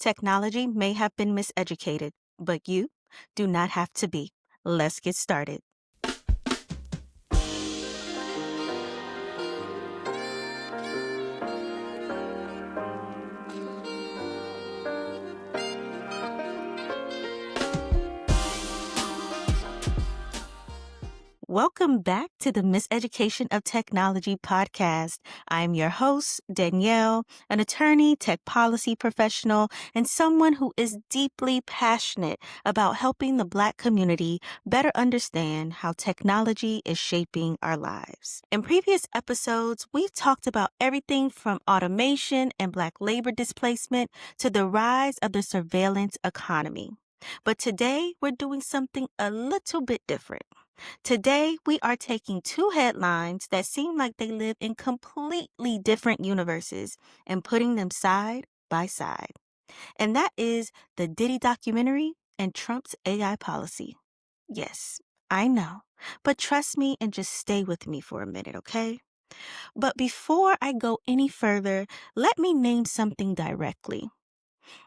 Technology may have been miseducated, but you do not have to be. Let's get started. Welcome back to the Miseducation of Technology podcast. I'm your host, Danielle, an attorney, tech policy professional, and someone who is deeply passionate about helping the Black community better understand how technology is shaping our lives. In previous episodes, we've talked about everything from automation and Black labor displacement to the rise of the surveillance economy. But today, we're doing something a little bit different. Today, we are taking two headlines that seem like they live in completely different universes and putting them side by side. And that is the Diddy documentary and Trump's AI policy. Yes, I know, but trust me and just stay with me for a minute, okay? But before I go any further, let me name something directly.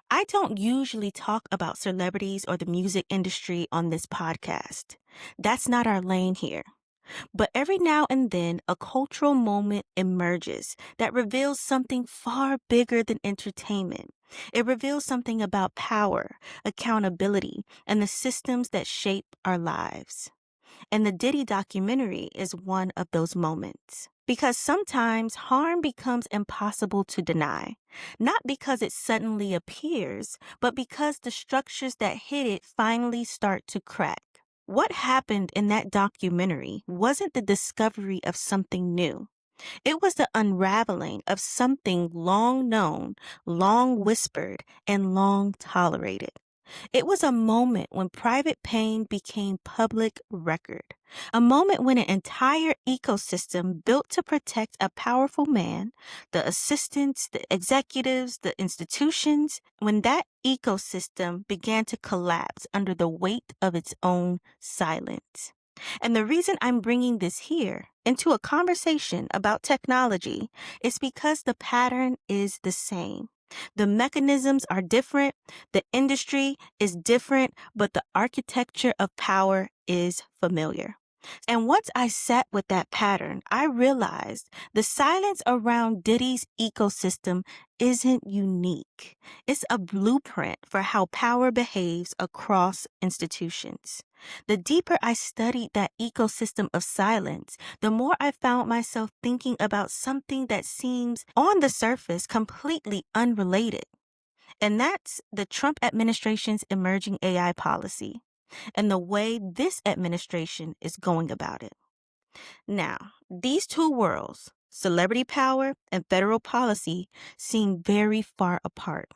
I don't usually talk about celebrities or the music industry on this podcast. That's not our lane here. But every now and then, a cultural moment emerges that reveals something far bigger than entertainment. It reveals something about power, accountability, and the systems that shape our lives. And the Diddy documentary is one of those moments. Because sometimes harm becomes impossible to deny, not because it suddenly appears, but because the structures that hid it finally start to crack. What happened in that documentary wasn't the discovery of something new. It was the unraveling of something long known, long whispered, and long tolerated. It was a moment when private pain became public record, a moment when an entire ecosystem built to protect a powerful man, the assistants, the executives, the institutions, when that ecosystem began to collapse under the weight of its own silence. And the reason I'm bringing this here into a conversation about technology is because the pattern is the same. The mechanisms are different, the industry is different, but the architecture of power is familiar. And once I sat with that pattern, I realized the silence around Diddy's ecosystem isn't unique. It's a blueprint for how power behaves across institutions. The deeper I studied that ecosystem of silence, the more I found myself thinking about something that seems on the surface completely unrelated. And that's the Trump administration's emerging AI policy and the way this administration is going about it. Now, these two worlds, celebrity power and federal policy, seem very far apart.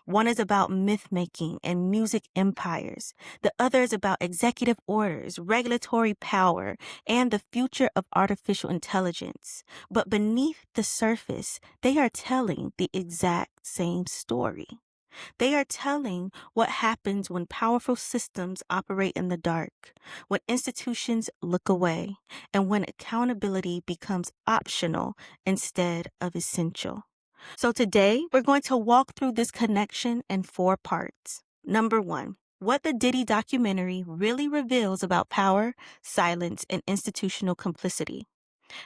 One is about myth-making and music empires. The other is about executive orders, regulatory power, and the future of artificial intelligence. But beneath the surface, they are telling the exact same story. They are telling what happens when powerful systems operate in the dark, when institutions look away, and when accountability becomes optional instead of essential. So today, we're going to walk through this connection in 4 parts. Number 1, what the Diddy documentary really reveals about power, silence, and institutional complicity.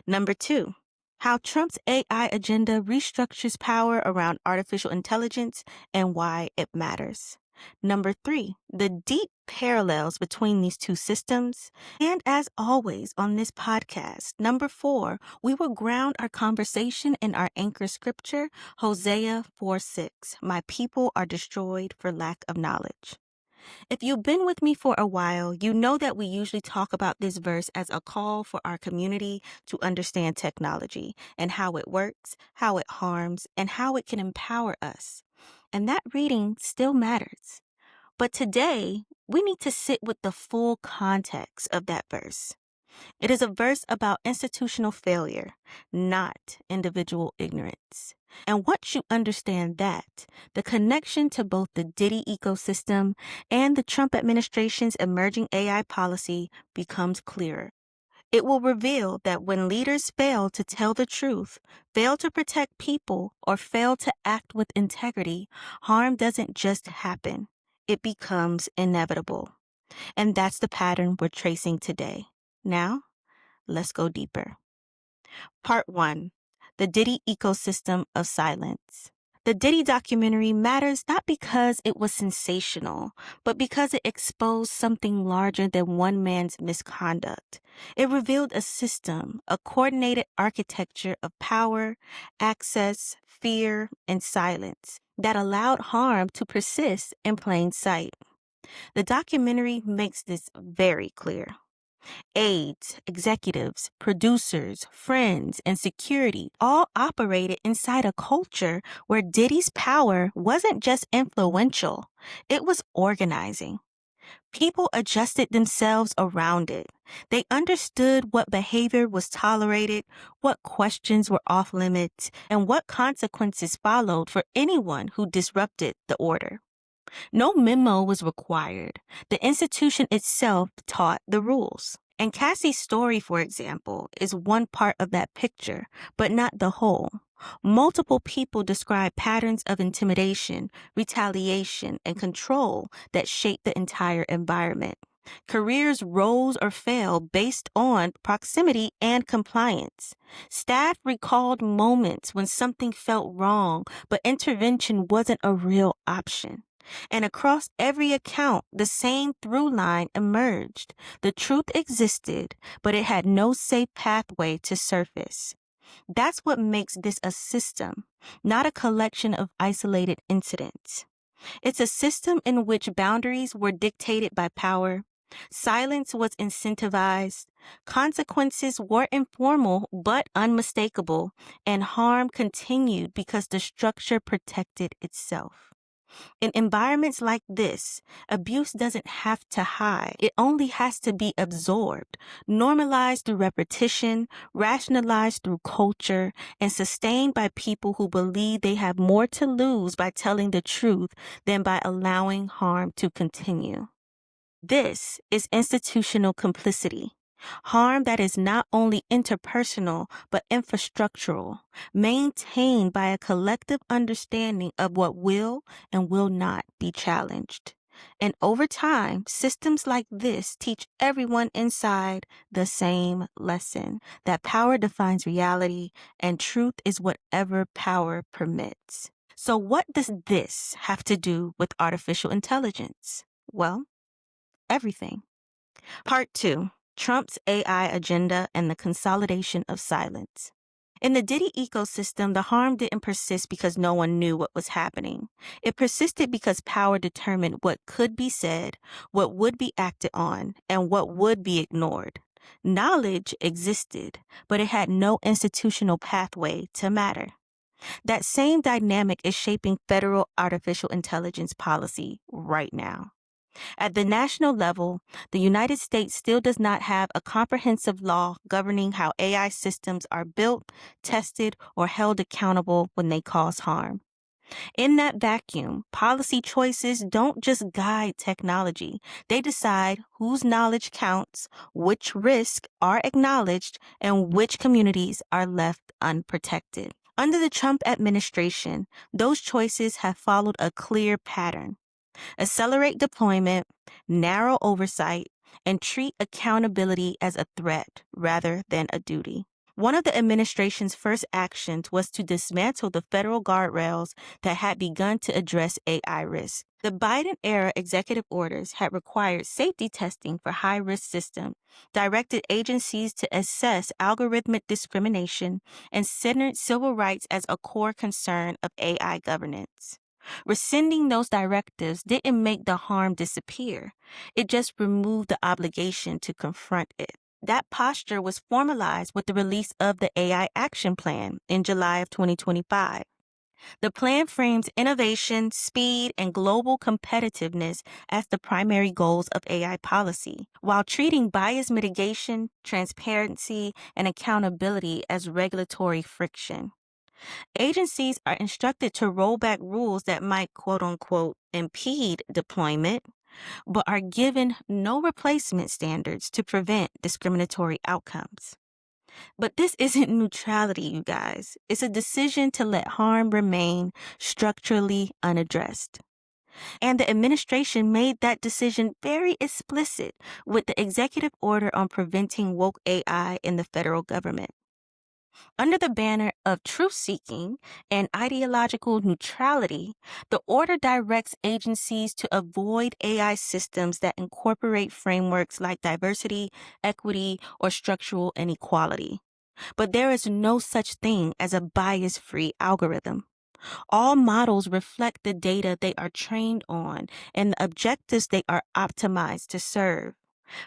Number 2, how Trump's AI agenda restructures power around artificial intelligence and why it matters. Number 3, the deep parallels between these two systems. And as always on this podcast, number 4, we will ground our conversation in our anchor scripture, Hosea 4:6. My people are destroyed for lack of knowledge. If you've been with me for a while, you know that we usually talk about this verse as a call for our community to understand technology and how it works, how it harms, and how it can empower us. And that reading still matters. But today, we need to sit with the full context of that verse. It is a verse about institutional failure, not individual ignorance. And once you understand that, the connection to both the Diddy ecosystem and the Trump administration's emerging AI policy becomes clearer. It will reveal that when leaders fail to tell the truth, fail to protect people, or fail to act with integrity, harm doesn't just happen, it becomes inevitable. And that's the pattern we're tracing today. Now, let's go deeper. Part 1: The Diddy Ecosystem of Silence. The Diddy documentary matters not because it was sensational, but because it exposed something larger than one man's misconduct. It revealed a system, a coordinated architecture of power, access, fear, and silence that allowed harm to persist in plain sight. The documentary makes this very clear. Aides, executives, producers, friends, and security all operated inside a culture where Diddy's power wasn't just influential, it was organizing. People adjusted themselves around it. They understood what behavior was tolerated, what questions were off limits, and what consequences followed for anyone who disrupted the order. No memo was required. The institution itself taught the rules. And Cassie's story, for example, is one part of that picture, but not the whole. Multiple people describe patterns of intimidation, retaliation, and control that shape the entire environment. Careers rose or fell based on proximity and compliance. Staff recalled moments when something felt wrong, but intervention wasn't a real option. And across every account, the same through line emerged. The truth existed, but it had no safe pathway to surface. That's what makes this a system, not a collection of isolated incidents. It's a system in which boundaries were dictated by power, silence was incentivized, consequences were informal but unmistakable, and harm continued because the structure protected itself. In environments like this, abuse doesn't have to hide. It only has to be absorbed, normalized through repetition, rationalized through culture, and sustained by people who believe they have more to lose by telling the truth than by allowing harm to continue. This is institutional complicity. Harm that is not only interpersonal but infrastructural, maintained by a collective understanding of what will and will not be challenged. And over time, systems like this teach everyone inside the same lesson, that power defines reality and truth is whatever power permits. So what does this have to do with artificial intelligence? Well, everything. Part 2: Trump's AI Agenda and the Consolidation of Silence. In the Diddy ecosystem, the harm didn't persist because no one knew what was happening. It persisted because power determined what could be said, what would be acted on, and what would be ignored. Knowledge existed, but it had no institutional pathway to matter. That same dynamic is shaping federal artificial intelligence policy right now. At the national level, the United States still does not have a comprehensive law governing how AI systems are built, tested, or held accountable when they cause harm. In that vacuum, policy choices don't just guide technology. They decide whose knowledge counts, which risks are acknowledged, and which communities are left unprotected. Under the Trump administration, those choices have followed a clear pattern. Accelerate deployment, narrow oversight, and treat accountability as a threat rather than a duty. One of the administration's first actions was to dismantle the federal guardrails that had begun to address AI risk. The Biden-era executive orders had required safety testing for high-risk systems, directed agencies to assess algorithmic discrimination, and centered civil rights as a core concern of AI governance. Rescinding those directives didn't make the harm disappear. It just removed the obligation to confront it. That posture was formalized with the release of the AI Action Plan in July of 2025. The plan frames innovation, speed, and global competitiveness as the primary goals of AI policy, while treating bias mitigation, transparency, and accountability as regulatory friction. Agencies are instructed to roll back rules that might, quote unquote, impede deployment, but are given no replacement standards to prevent discriminatory outcomes. But this isn't neutrality, you guys. It's a decision to let harm remain structurally unaddressed. And the administration made that decision very explicit with the executive order on preventing woke AI in the federal government. Under the banner of truth seeking and ideological neutrality, the order directs agencies to avoid AI systems that incorporate frameworks like diversity, equity, or structural inequality. But there is no such thing as a bias-free algorithm. All models reflect the data they are trained on and the objectives they are optimized to serve.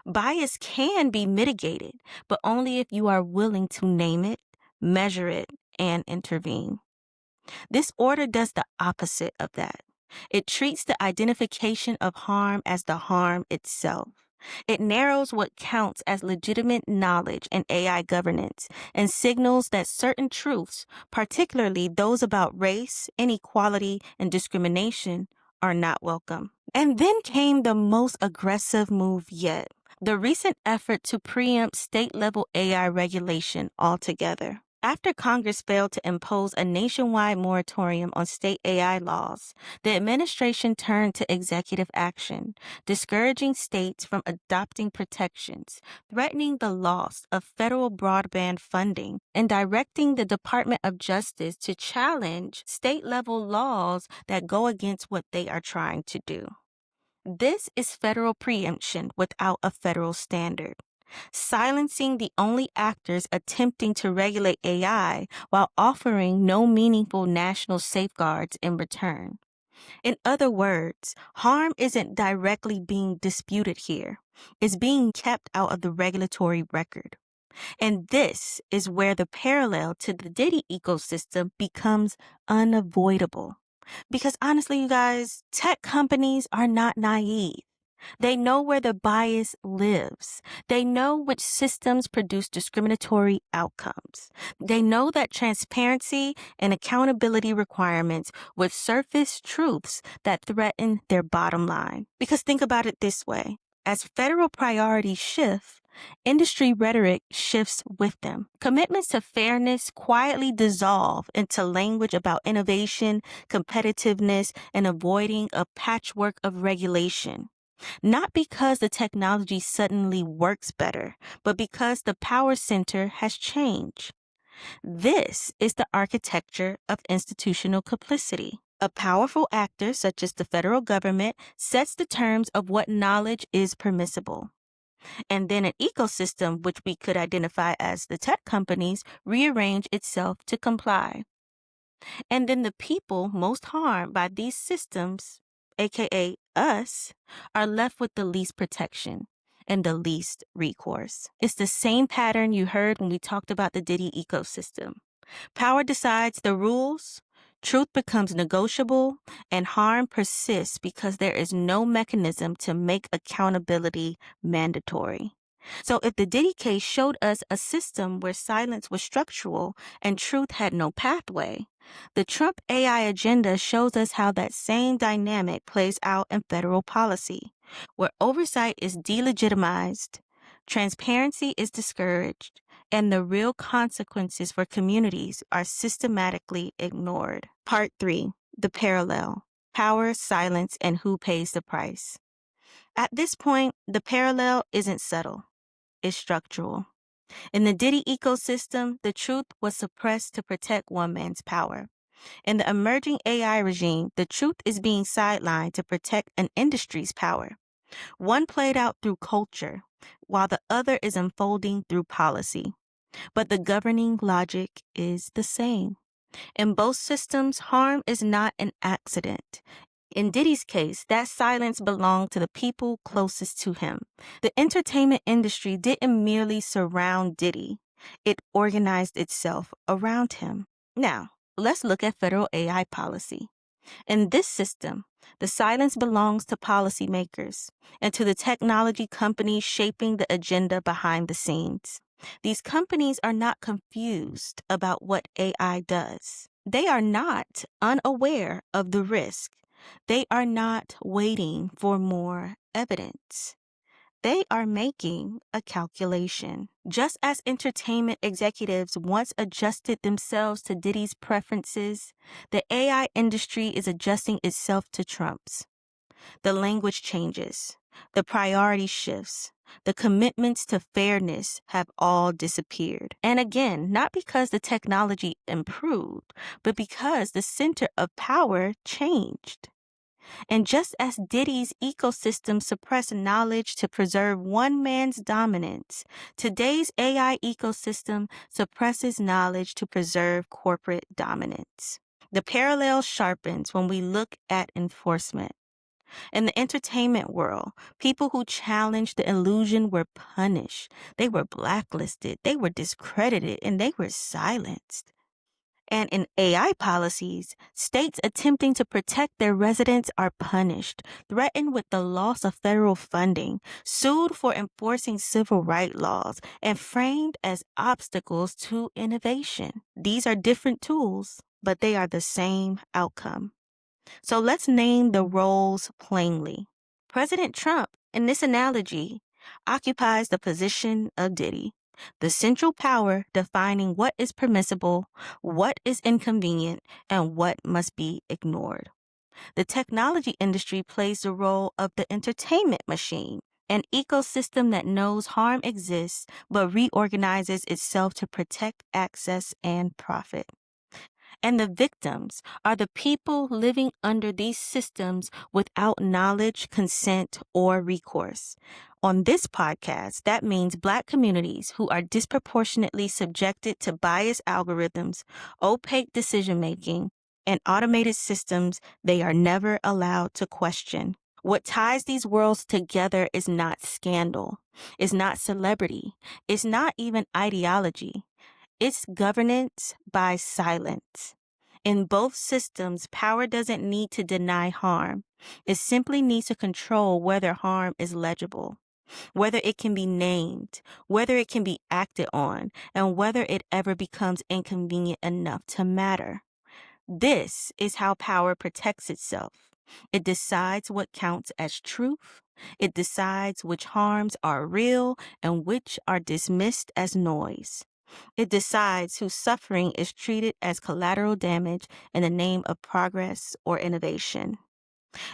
Bias can be mitigated, but only if you are willing to name it, measure it, and intervene. This order does the opposite of that. It treats the identification of harm as the harm itself. It narrows what counts as legitimate knowledge in AI governance and signals that certain truths, particularly those about race, inequality, and discrimination, are not welcome. And then came the most aggressive move yet, the recent effort to preempt state-level AI regulation altogether. After Congress failed to impose a nationwide moratorium on state AI laws, the administration turned to executive action, discouraging states from adopting protections, threatening the loss of federal broadband funding, and directing the Department of Justice to challenge state-level laws that go against what they are trying to do. This is federal preemption without a federal standard, silencing the only actors attempting to regulate AI while offering no meaningful national safeguards in return. In other words, harm isn't directly being disputed here. It's being kept out of the regulatory record. And this is where the parallel to the Diddy ecosystem becomes unavoidable. Because honestly, you guys, tech companies are not naive. They know where the bias lives. They know which systems produce discriminatory outcomes. They know that transparency and accountability requirements would surface truths that threaten their bottom line. Because think about it this way. As federal priorities shift, industry rhetoric shifts with them. Commitments to fairness quietly dissolve into language about innovation, competitiveness, and avoiding a patchwork of regulation. Not because the technology suddenly works better, but because the power center has changed. This is the architecture of institutional complicity. A powerful actor, such as the federal government, sets the terms of what knowledge is permissible. And then an ecosystem, which we could identify as the tech companies, rearrange itself to comply. And then the people most harmed by these systems, aka us, are left with the least protection and the least recourse. It's the same pattern you heard when we talked about the Diddy ecosystem. Power decides the rules, truth becomes negotiable, and harm persists because there is no mechanism to make accountability mandatory. So if the Diddy case showed us a system where silence was structural and truth had no pathway, the Trump AI agenda shows us how that same dynamic plays out in federal policy, where oversight is delegitimized, transparency is discouraged, and the real consequences for communities are systematically ignored. Part 3. The parallel. Power, silence, and who pays the price. At this point, the parallel isn't subtle. It's structural. In the Diddy ecosystem, the truth was suppressed to protect one man's power. In the emerging AI regime, the truth is being sidelined to protect an industry's power. One played out through culture, while the other is unfolding through policy. But the governing logic is the same. In both systems, harm is not an accident. In Diddy's case, that silence belonged to the people closest to him. The entertainment industry didn't merely surround Diddy. It organized itself around him. Now, let's look at federal AI policy. In this system, the silence belongs to policymakers and to the technology companies shaping the agenda behind the scenes. These companies are not confused about what AI does. They are not unaware of the risk. They are not waiting for more evidence. They are making a calculation. Just as entertainment executives once adjusted themselves to Diddy's preferences, the AI industry is adjusting itself to Trump's. The language changes, the priority shifts, the commitments to fairness have all disappeared. And again, not because the technology improved, but because the center of power changed. And just as Diddy's ecosystem suppressed knowledge to preserve one man's dominance, today's AI ecosystem suppresses knowledge to preserve corporate dominance. The parallel sharpens when we look at enforcement. In the entertainment world, people who challenged the illusion were punished. They were blacklisted, they were discredited, and they were silenced. And in AI policies, states attempting to protect their residents are punished, threatened with the loss of federal funding, sued for enforcing civil rights laws, and framed as obstacles to innovation. These are different tools, but they are the same outcome. So let's name the roles plainly. President Trump, in this analogy, occupies the position of Diddy, the central power defining what is permissible, what is inconvenient, and what must be ignored. The technology industry plays the role of the entertainment machine, an ecosystem that knows harm exists but reorganizes itself to protect access and profit. And the victims are the people living under these systems without knowledge, consent, or recourse. On this podcast, that means Black communities who are disproportionately subjected to biased algorithms, opaque decision making, and automated systems they are never allowed to question. What ties these worlds together is not scandal, is not celebrity, is not even ideology. It's governance by silence. In both systems, power doesn't need to deny harm. It simply needs to control whether harm is legible, whether it can be named, whether it can be acted on, and whether it ever becomes inconvenient enough to matter. This is how power protects itself. It decides what counts as truth. It decides which harms are real and which are dismissed as noise. It decides whose suffering is treated as collateral damage in the name of progress or innovation.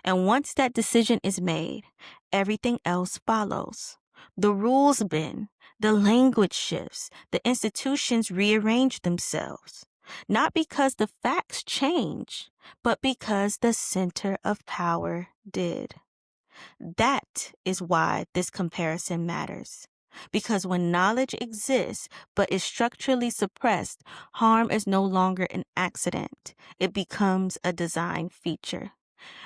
And once that decision is made, everything else follows. The rules bend, the language shifts, the institutions rearrange themselves. Not because the facts change, but because the center of power did. That is why this comparison matters. Because when knowledge exists but is structurally suppressed, harm is no longer an accident. It becomes a design feature.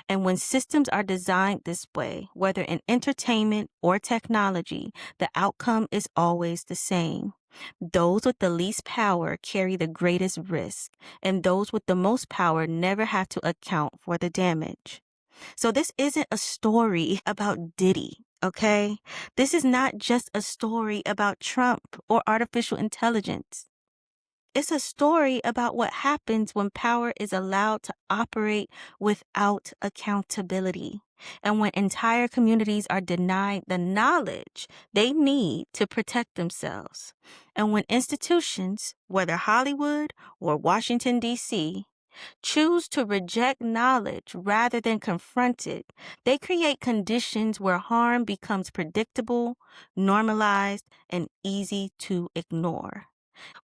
And when systems are designed this way, whether in entertainment or technology, the outcome is always the same. Those with the least power carry the greatest risk, and those with the most power never have to account for the damage. So this isn't a story about Diddy, okay? This is not just a story about Trump or artificial intelligence. It's a story about what happens when power is allowed to operate without accountability, and when entire communities are denied the knowledge they need to protect themselves, and when institutions, whether Hollywood or Washington, D.C., choose to reject knowledge rather than confront it. They create conditions where harm becomes predictable, normalized, and easy to ignore.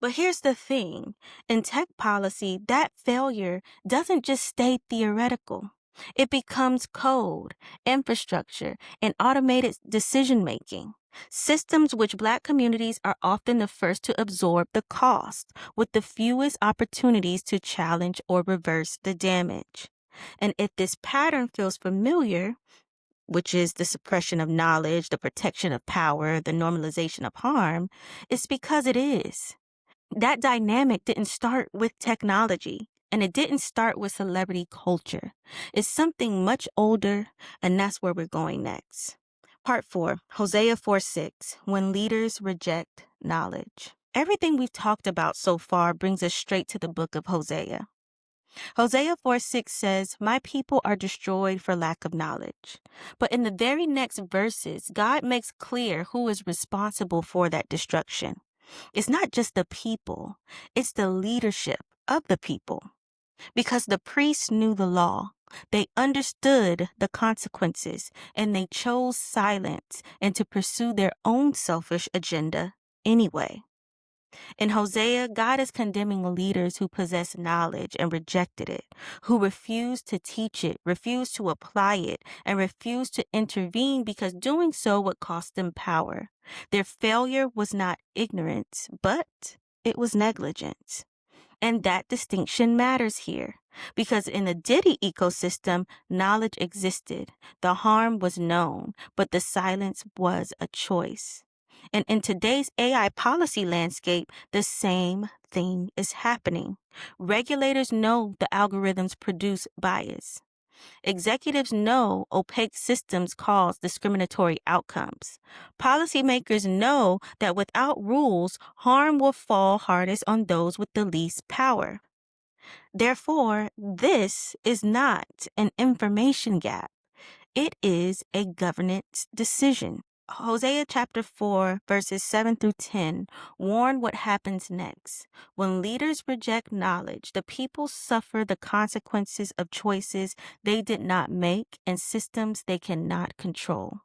But here's the thing. In tech policy, that failure doesn't just stay theoretical. It becomes code, infrastructure, and automated decision making. Systems which Black communities are often the first to absorb the cost, with the fewest opportunities to challenge or reverse the damage. And if this pattern feels familiar, which is the suppression of knowledge, the protection of power, the normalization of harm, it's because it is. That dynamic didn't start with technology, and it didn't start with celebrity culture. It's something much older, and that's where we're going next. Part 4, Hosea 4:6, when leaders reject knowledge. Everything we've talked about so far brings us straight to the book of Hosea. Hosea 4:6 says, "My people are destroyed for lack of knowledge." But in the very next verses, God makes clear who is responsible for that destruction. It's not just the people, it's the leadership of the people. Because the priests knew the law, they understood the consequences, and they chose silence and to pursue their own selfish agenda anyway. In Hosea, God is condemning leaders who possess knowledge and rejected it, who refused to teach it, refused to apply it, and refused to intervene because doing so would cost them power. Their failure was not ignorance, but it was negligence. And that distinction matters here because in the Diddy ecosystem, knowledge existed. The harm was known, but the silence was a choice. And in today's AI policy landscape, the same thing is happening. Regulators know the algorithms produce bias. Executives know opaque systems cause discriminatory outcomes. Policymakers know that without rules, harm will fall hardest on those with the least power. Therefore, this is not an information gap. It is a governance decision. Hosea chapter 4, verses 7 through 10 warn what happens next. When leaders reject knowledge, the people suffer the consequences of choices they did not make and systems they cannot control.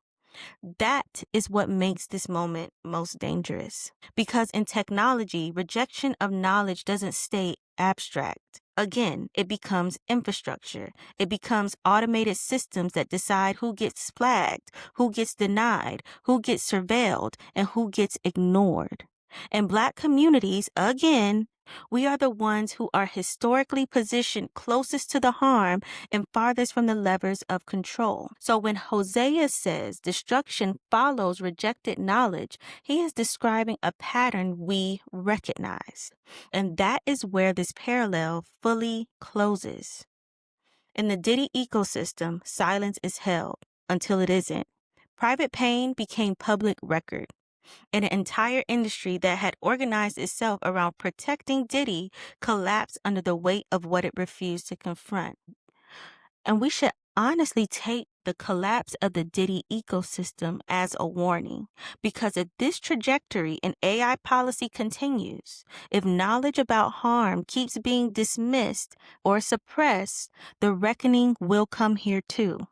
That is what makes this moment most dangerous. Because in technology, rejection of knowledge doesn't stay abstract. Again, it becomes infrastructure. It becomes automated systems that decide who gets flagged, who gets denied, who gets surveilled, and who gets ignored. In Black communities, again, we are the ones who are historically positioned closest to the harm and farthest from the levers of control. So when Hosea says destruction follows rejected knowledge, he is describing a pattern we recognize. And that is where this parallel fully closes. In the Diddy ecosystem, silence is held until it isn't. Private pain became public record. And an entire industry that had organized itself around protecting Diddy collapsed under the weight of what it refused to confront. And we should honestly take the collapse of the Diddy ecosystem as a warning, because if this trajectory in AI policy continues, if knowledge about harm keeps being dismissed or suppressed, the reckoning will come here too.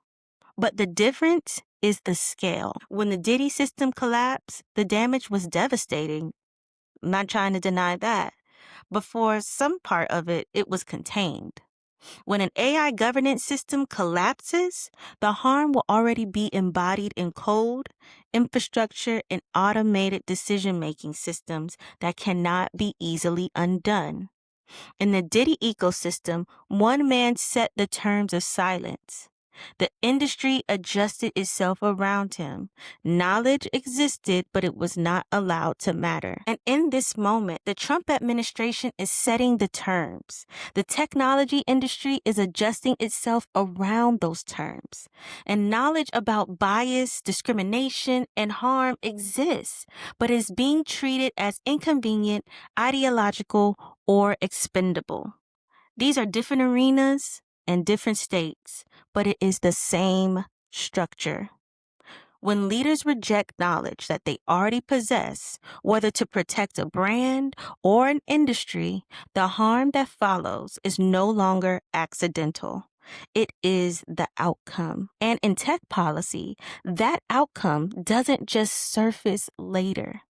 But the difference is the scale. When the Diddy system collapsed, the damage was devastating. I'm not trying to deny that. But for some part of it, it was contained. When an AI governance system collapses, the harm will already be embodied in code, infrastructure, and automated decision-making systems that cannot be easily undone. In the Diddy ecosystem, one man set the terms of silence. The industry adjusted itself around him. Knowledge existed, but it was not allowed to matter. And in this moment, the Trump administration is setting the terms. The technology industry is adjusting itself around those terms. And knowledge about bias, discrimination, and harm exists, but is being treated as inconvenient, ideological, or expendable. These are different arenas and different stakes, but it is the same structure. When leaders reject knowledge that they already possess, whether to protect a brand or an industry, the harm that follows is no longer accidental. It is the outcome. And in tech policy, that outcome doesn't just surface later.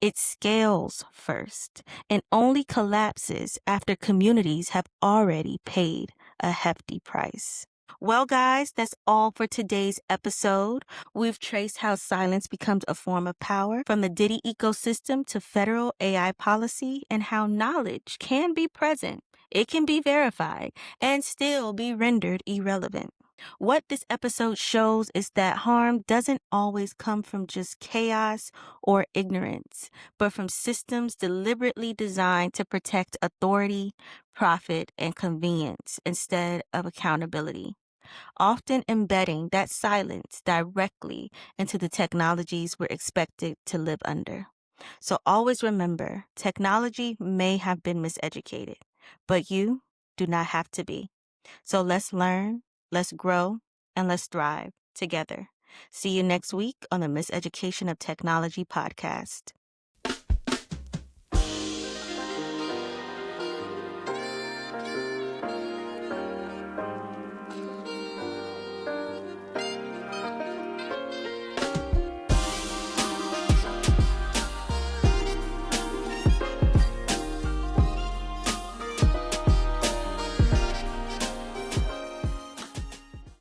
It scales first and only collapses after communities have already paid a hefty price. Well, guys, that's all for today's episode. We've traced how silence becomes a form of power, from the Diddy ecosystem to federal AI policy, and how knowledge can be present, it can be verified, and still be rendered irrelevant. What this episode shows is that harm doesn't always come from just chaos or ignorance, but from systems deliberately designed to protect authority, profit, and convenience instead of accountability, often embedding that silence directly into the technologies we're expected to live under. So always remember, technology may have been miseducated, but you do not have to be. So let's learn, let's grow, and let's thrive together. See you next week on the Miseducation of Technology podcast.